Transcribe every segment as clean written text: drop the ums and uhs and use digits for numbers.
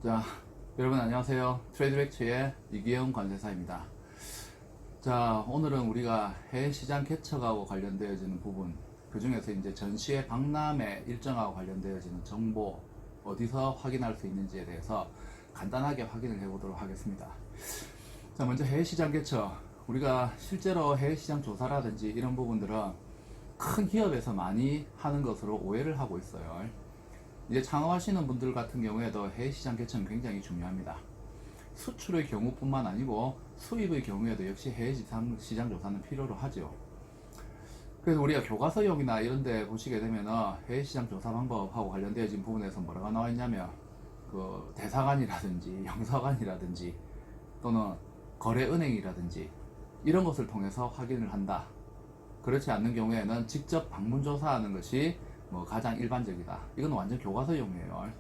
자, 여러분 안녕하세요. 트레이드렉츠의 이기영 관세사입니다. 자, 오늘은 우리가 해외 시장 개척하고 관련되어지는 부분, 그 중에서 이제 전시회 박람회 일정하고 관련되어지는 정보 어디서 확인할 수 있는지에 대해서 간단하게 확인을 해보도록 하겠습니다. 자, 먼저 해외 시장 개척. 우리가 실제로 해외 시장 조사라든지 이런 부분들은 큰 기업에서 많이 하는 것으로 오해를 하고 있어요. 이제 창업하시는 분들 같은 경우에도 해외 시장 개척은 굉장히 중요합니다. 수출의 경우뿐만 아니고 수입의 경우에도 역시 해외 시장 조사는 필요로 하죠. 그래서 우리가 교과서용이나 이런 데 보시게 되면 해외 시장 조사 방법하고 관련되어진 부분에서 뭐라고 나와 있냐면 그 대사관이라든지 영사관이라든지 또는 거래은행이라든지 이런 것을 통해서 확인을 한다. 그렇지 않는 경우에는 직접 방문 조사하는 것이 가장 일반적이다. 이건 완전 교과서용이에요.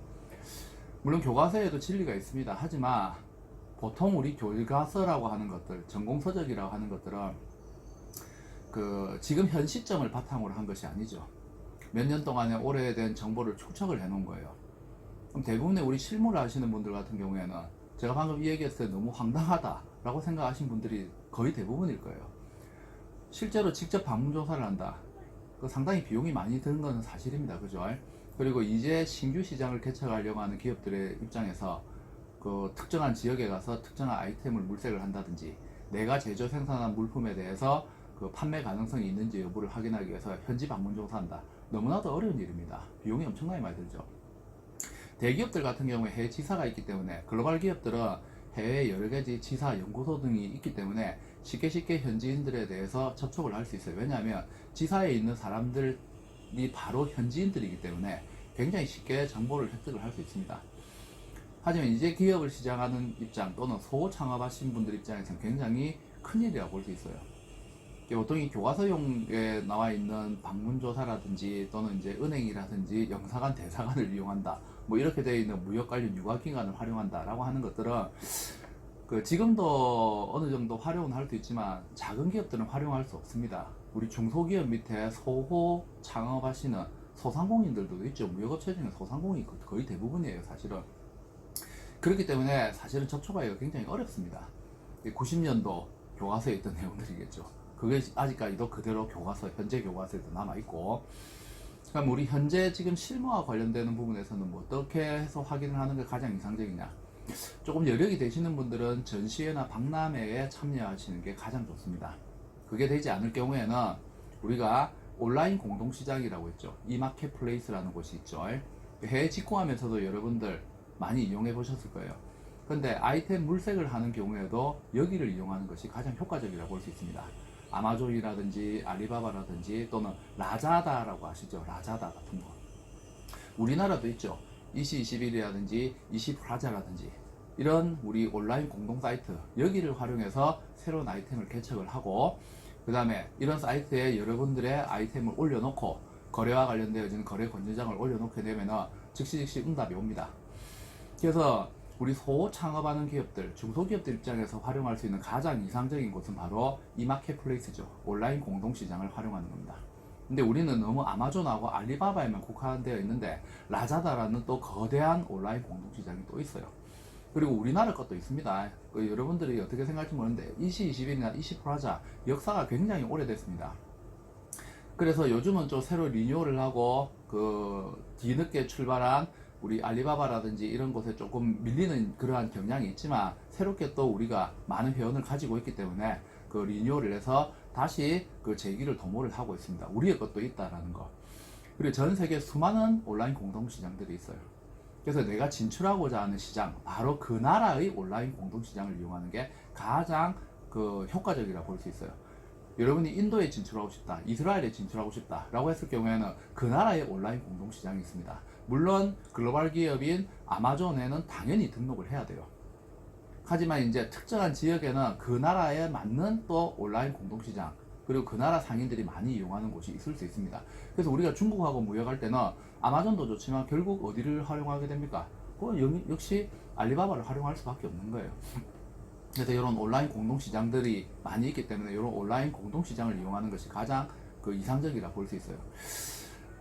물론 교과서에도 진리가 있습니다. 하지만 보통 우리 교과서라고 하는 것들, 전공서적이라고 하는 것들은 지금 현 시점을 바탕으로 한 것이 아니죠. 몇 년 동안의 오래된 정보를 축적을 해 놓은 거예요. 그럼 대부분의 우리 실무를 하시는 분들 같은 경우에는 제가 방금 이 얘기했을 때 너무 황당하다라고 생각하신 분들이 거의 대부분일 거예요. 실제로 직접 방문 조사를 한다. 상당히 비용이 많이 드는 것은 사실입니다. 그죠? 그리고 이제 신규 시장을 개척하려고 하는 기업들의 입장에서 그 특정한 지역에 가서 특정한 아이템을 물색을 한다든지 내가 제조 생산한 물품에 대해서 그 판매 가능성이 있는지 여부를 확인하기 위해서 현지 방문 조사한다. 너무나도 어려운 일입니다. 비용이 엄청나게 많이 들죠. 대기업들 같은 경우에 해외 지사가 있기 때문에 글로벌 기업들은 해외 여러 가지 지사, 연구소 등이 있기 때문에 쉽게 현지인들에 대해서 접촉을 할 수 있어요. 왜냐하면 지사에 있는 사람들이 바로 현지인들이기 때문에 굉장히 쉽게 정보를 획득을 할 수 있습니다. 하지만 이제 기업을 시작하는 입장 또는 소창업하신 분들 입장에서는 굉장히 큰일이라고 볼 수 있어요. 보통 이 교과서용에 나와 있는 방문조사라든지 또는 이제 은행이라든지 영사관, 대사관을 이용한다. 이렇게 되어 있는 무역 관련 유관기관을 활용한다 라고 하는 것들은 지금도 어느 정도 활용은 할 수 있지만 작은 기업들은 활용할 수 없습니다. 우리 중소기업 밑에 소호 창업하시는 소상공인들도 있죠. 무역업체 중에 소상공인이 거의 대부분이에요, 사실은. 그렇기 때문에 사실은 접촉하기가 굉장히 어렵습니다. 90년도 교과서에 있던 내용들이겠죠. 그게 아직까지도 그대로 현재 교과서에도 남아있고, 그럼 우리 현재 지금 실무와 관련되는 부분에서는 어떻게 해서 확인을 하는 게 가장 이상적이냐? 조금 여력이 되시는 분들은 전시회나 박람회에 참여하시는 게 가장 좋습니다. 그게 되지 않을 경우에는 우리가 온라인 공동시장이라고 있죠. 이마켓플레이스라는 곳이 있죠. 해외 직구하면서도 여러분들 많이 이용해 보셨을 거예요. 근데 아이템 물색을 하는 경우에도 여기를 이용하는 것이 가장 효과적이라고 볼 수 있습니다. 아마존이라든지 알리바바라든지 또는 라자다라고 아시죠? 라자다 같은 거. 우리나라도 있죠. 이시21이라든지 이시프라자라든지 이런 우리 온라인 공동 사이트, 여기를 활용해서 새로운 아이템을 개척을 하고, 그 다음에 이런 사이트에 여러분들의 아이템을 올려놓고 거래와 관련되어진 거래 권유장을 올려놓게 되면 즉시 응답이 옵니다. 그래서 우리 소창업하는 기업들, 중소기업들 입장에서 활용할 수 있는 가장 이상적인 곳은 바로 이마켓플레이스죠. 온라인 공동시장을 활용하는 겁니다. 근데 우리는 너무 아마존하고 알리바바에만 국한되어 있는데 라자다라는 또 거대한 온라인 공동시장이 또 있어요. 그리고 우리나라 것도 있습니다. 여러분들이 어떻게 생각할지 모르는데 이시21이나 이시프라자 역사가 굉장히 오래됐습니다. 그래서 요즘은 좀 새로 리뉴얼을 하고 뒤늦게 출발한 우리 알리바바라든지 이런 곳에 조금 밀리는 그러한 경향이 있지만 새롭게 또 우리가 많은 회원을 가지고 있기 때문에 리뉴얼을 해서 다시 재기를 도모를 하고 있습니다. 우리의 것도 있다라는 거. 그리고 전 세계 수많은 온라인 공동시장들이 있어요. 그래서 내가 진출하고자 하는 시장, 바로 그 나라의 온라인 공동시장을 이용하는 게 가장 효과적이라고 볼 수 있어요. 여러분이 인도에 진출하고 싶다, 이스라엘에 진출하고 싶다 라고 했을 경우에는 그 나라의 온라인 공동시장이 있습니다. 물론 글로벌 기업인 아마존에는 당연히 등록을 해야 돼요. 하지만 이제 특정한 지역에는 그 나라에 맞는 또 온라인 공동시장, 그리고 그 나라 상인들이 많이 이용하는 곳이 있을 수 있습니다. 그래서 우리가 중국하고 무역할 때는 아마존도 좋지만 결국 어디를 활용하게 됩니까? 역시 알리바바를 활용할 수밖에 없는 거예요. 그래서 이런 온라인 공동시장들이 많이 있기 때문에 이런 온라인 공동시장을 이용하는 것이 가장 이상적이라 볼 수 있어요.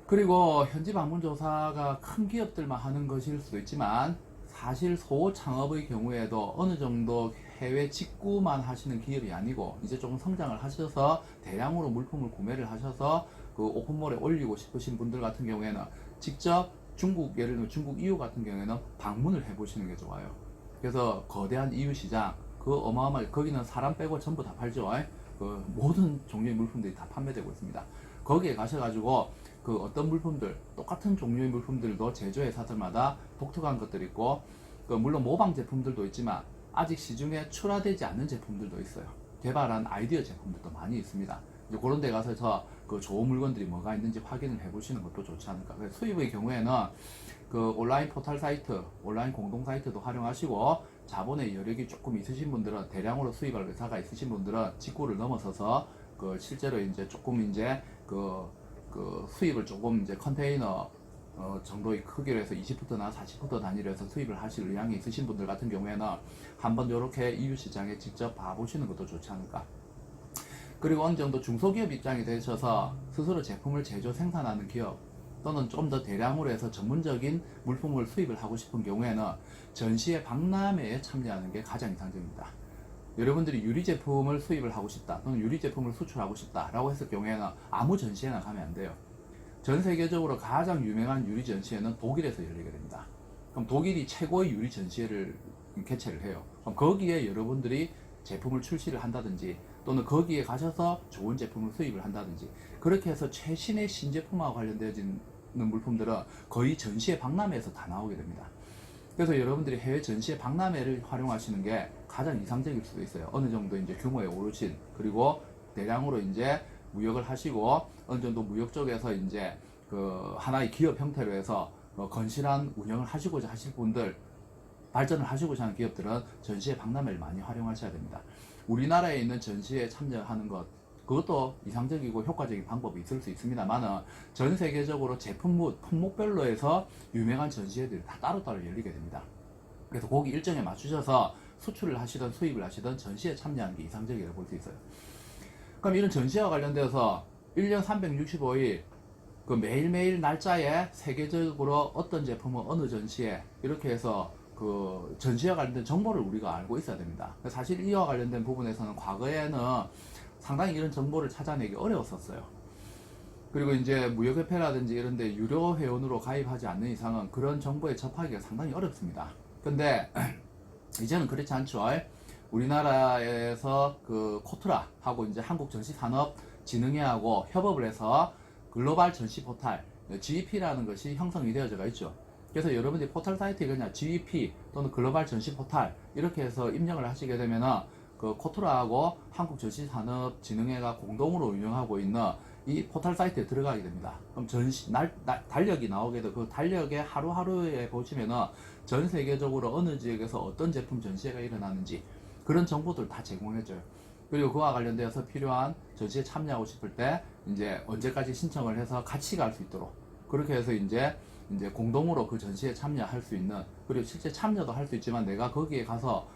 그리고 현지 방문 조사가 큰 기업들만 하는 것일 수도 있지만 사실 소창업의 경우에도 어느 정도 해외 직구만 하시는 기업이 아니고 이제 조금 성장을 하셔서 대량으로 물품을 구매를 하셔서 그 오픈몰에 올리고 싶으신 분들 같은 경우에는 직접 중국, 예를 들면 중국 EU 같은 경우에는 방문을 해보시는 게 좋아요. 그래서 거대한 EU 시장, 그 어마어마하게, 거기는 사람 빼고 전부 다 팔죠. 그 모든 종류의 물품들이 다 판매되고 있습니다. 거기에 가셔가지고 그 어떤 물품들, 똑같은 종류의 물품들도 제조회사들마다 독특한 것들이 있고, 그 물론 모방 제품들도 있지만 아직 시중에 출하되지 않는 제품들도 있어요. 개발한 아이디어 제품들도 많이 있습니다. 이제 그런 데 가서 그 좋은 물건들이 뭐가 있는지 확인을 해보시는 것도 좋지 않을까. 그래서 수입의 경우에는 그 온라인 포털 사이트, 온라인 공동 사이트도 활용하시고, 자본의 여력이 조금 있으신 분들은, 대량으로 수입할 의사가 있으신 분들은 직구를 넘어서서 그 실제로 이제 조금 이제 그 수입을 조금 이제 컨테이너 정도의 크기로 해서 20푸트나 40푸트 단위로 해서 수입을 하실 의향이 있으신 분들 같은 경우에는 한번 이렇게 EU 시장에 직접 봐보시는 것도 좋지 않을까. 그리고 어느 정도 중소기업 입장이 되셔서 스스로 제품을 제조 생산하는 기업, 또는 좀 더 대량으로 해서 전문적인 물품을 수입을 하고 싶은 경우에는 전시회 박람회에 참여하는 게 가장 이상적입니다. 여러분들이 유리 제품을 수입을 하고 싶다, 또는 유리 제품을 수출하고 싶다 라고 했을 경우에는 아무 전시회나 가면 안 돼요. 전 세계적으로 가장 유명한 유리 전시회는 독일에서 열리게 됩니다. 그럼 독일이 최고의 유리 전시회를 개최를 해요. 그럼 거기에 여러분들이 제품을 출시를 한다든지, 또는 거기에 가셔서 좋은 제품을 수입을 한다든지, 그렇게 해서 최신의 신제품하고 관련되어진 물품들은 거의 전시회 박람회에서 다 나오게 됩니다. 그래서 여러분들이 해외 전시회 박람회를 활용하시는 게 가장 이상적일 수도 있어요. 어느 정도 이제 규모에 오르신, 그리고 대량으로 이제 무역을 하시고, 어느 정도 무역 쪽에서 이제 그 하나의 기업 형태로 해서 건실한 운영을 하시고자 하실 분들, 발전을 하시고자 하는 기업들은 전시회 박람회를 많이 활용하셔야 됩니다. 우리나라에 있는 전시회에 참여하는 것, 그것도 이상적이고 효과적인 방법이 있을 수 있습니다만, 전 세계적으로 제품목, 품목별로 해서 유명한 전시회들이 다 따로따로 열리게 됩니다. 그래서 거기 일정에 맞추셔서 수출을 하시든 수입을 하시든 전시회에 참여하는 게 이상적이라고 볼 수 있어요. 그럼 이런 전시회와 관련돼서 1년 365일 그 매일매일 날짜에 세계적으로 어떤 제품은 어느 전시회, 이렇게 해서 그 전시와 관련된 정보를 우리가 알고 있어야 됩니다. 사실 이와 관련된 부분에서는 과거에는 상당히 이런 정보를 찾아내기 어려웠었어요. 그리고 이제 무역협회라든지 이런 데 유료 회원으로 가입하지 않는 이상은 그런 정보에 접하기가 상당히 어렵습니다. 근데 이제는 그렇지 않죠. 우리나라에서 그 코트라하고 이제 한국전시산업진흥회하고 협업을 해서 글로벌 전시 포탈 GEP라는 것이 형성이 되어져 있죠. 그래서 여러분들이 포털 사이트에 그냥 GEP 또는 글로벌 전시 포탈 이렇게 해서 입력을 하시게 되면은 그 코트라하고 한국전시산업진흥회가 공동으로 운영하고 있는 이 포털 사이트에 들어가게 됩니다. 그럼 달력이 나오게 되고, 그 달력에 하루하루에 보시면은 전 세계적으로 어느 지역에서 어떤 제품 전시회가 일어나는지 그런 정보들 다 제공해줘요. 그리고 그와 관련되어서 필요한 전시에 참여하고 싶을 때 이제 언제까지 신청을 해서 같이 갈 수 있도록, 그렇게 해서 이제 공동으로 그 전시에 참여할 수 있는, 그리고 실제 참여도 할 수 있지만 내가 거기에 가서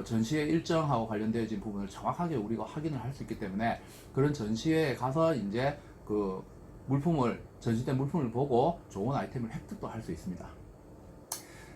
전시회 일정하고 관련되어진 부분을 정확하게 우리가 확인을 할 수 있기 때문에 그런 전시회에 가서 이제 그 물품을, 전시된 물품을 보고 좋은 아이템을 획득도 할 수 있습니다.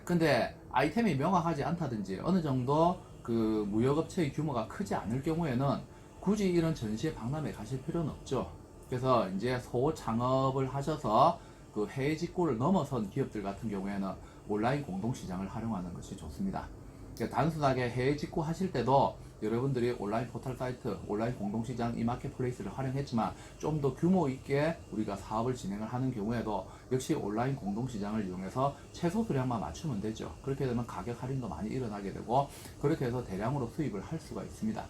근데 아이템이 명확하지 않다든지 어느 정도 그 무역업체의 규모가 크지 않을 경우에는 굳이 이런 전시회 박람회 가실 필요는 없죠. 그래서 이제 소창업을 하셔서 그 해외 직구를 넘어선 기업들 같은 경우에는 온라인 공동시장을 활용하는 것이 좋습니다. 그러니까 단순하게 해외 직구 하실 때도 여러분들이 온라인 포털 사이트, 온라인 공동시장, 이 마켓플레이스를 활용했지만 좀 더 규모 있게 우리가 사업을 진행을 하는 경우에도 역시 온라인 공동시장을 이용해서 최소 수량만 맞추면 되죠. 그렇게 되면 가격 할인도 많이 일어나게 되고, 그렇게 해서 대량으로 수입을 할 수가 있습니다.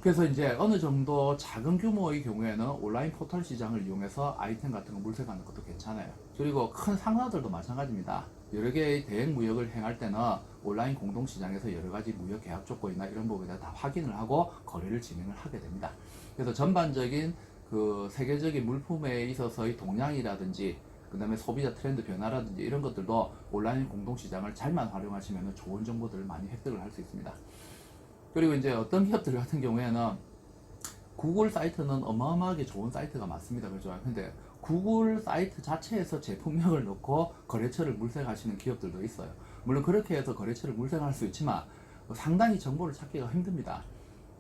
그래서 이제 어느 정도 작은 규모의 경우에는 온라인 포털 시장을 이용해서 아이템 같은 거 물색하는 것도 괜찮아요. 그리고 큰 상사들도 마찬가지입니다. 여러 개의 대행 무역을 행할 때는 온라인 공동시장에서 여러 가지 무역 계약 조건이나 이런 부분에 다 확인을 하고 거래를 진행을 하게 됩니다. 그래서 전반적인 그 세계적인 물품에 있어서의 동향이라든지, 그 다음에 소비자 트렌드 변화라든지 이런 것들도 온라인 공동시장을 잘만 활용하시면 좋은 정보들을 많이 획득을 할 수 있습니다. 그리고 이제 어떤 기업들 같은 경우에는 구글 사이트는 어마어마하게 좋은 사이트가 많습니다. 그죠? 근데 구글 사이트 자체에서 제품명을 넣고 거래처를 물색하시는 기업들도 있어요. 물론 그렇게 해서 거래처를 물색할 수 있지만 상당히 정보를 찾기가 힘듭니다.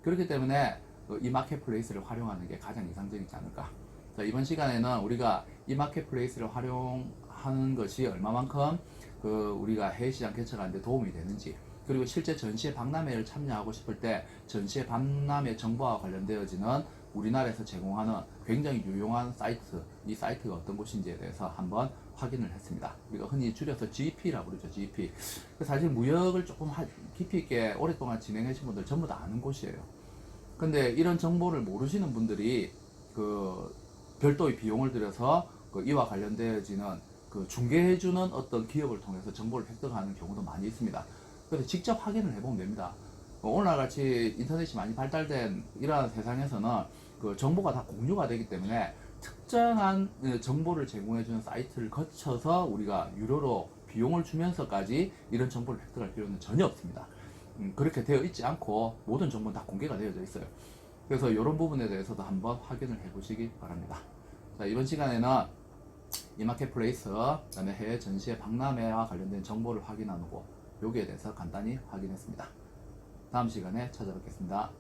그렇기 때문에 이 마켓플레이스를 활용하는 게 가장 이상적이지 않을까. 자, 이번 시간에는 우리가 이 마켓플레이스를 활용하는 것이 얼마만큼 우리가 해외시장 개척하는 데 도움이 되는지, 그리고 실제 전시회 박람회를 참여하고 싶을 때 전시회 박람회 정보와 관련되어지는 우리나라에서 제공하는 굉장히 유용한 사이트, 이 사이트가 어떤 곳인지에 대해서 한번 확인을 했습니다. 우리가 흔히 줄여서 GP라고 그러죠. GP. 사실 무역을 조금 깊이 있게 오랫동안 진행하신 분들 전부 다 아는 곳이에요. 근데 이런 정보를 모르시는 분들이 별도의 비용을 들여서 이와 관련되어지는 중개해주는 어떤 기업을 통해서 정보를 획득하는 경우도 많이 있습니다. 그래서 직접 확인을 해보면 됩니다. 오늘날같이 인터넷이 많이 발달된 이러한 세상에서는 정보가 다 공유가 되기 때문에 특정한 정보를 제공해주는 사이트를 거쳐서 우리가 유료로 비용을 주면서까지 이런 정보를 획득할 필요는 전혀 없습니다. 그렇게 되어 있지 않고 모든 정보는 다 공개가 되어져 있어요. 그래서 이런 부분에 대해서도 한번 확인을 해보시기 바랍니다. 자, 이번 시간에는 이 마켓플레이스, 그다음에 해외 전시회 박람회와 관련된 정보를 확인하고 여기에 대해서 간단히 확인했습니다. 다음 시간에 찾아뵙겠습니다.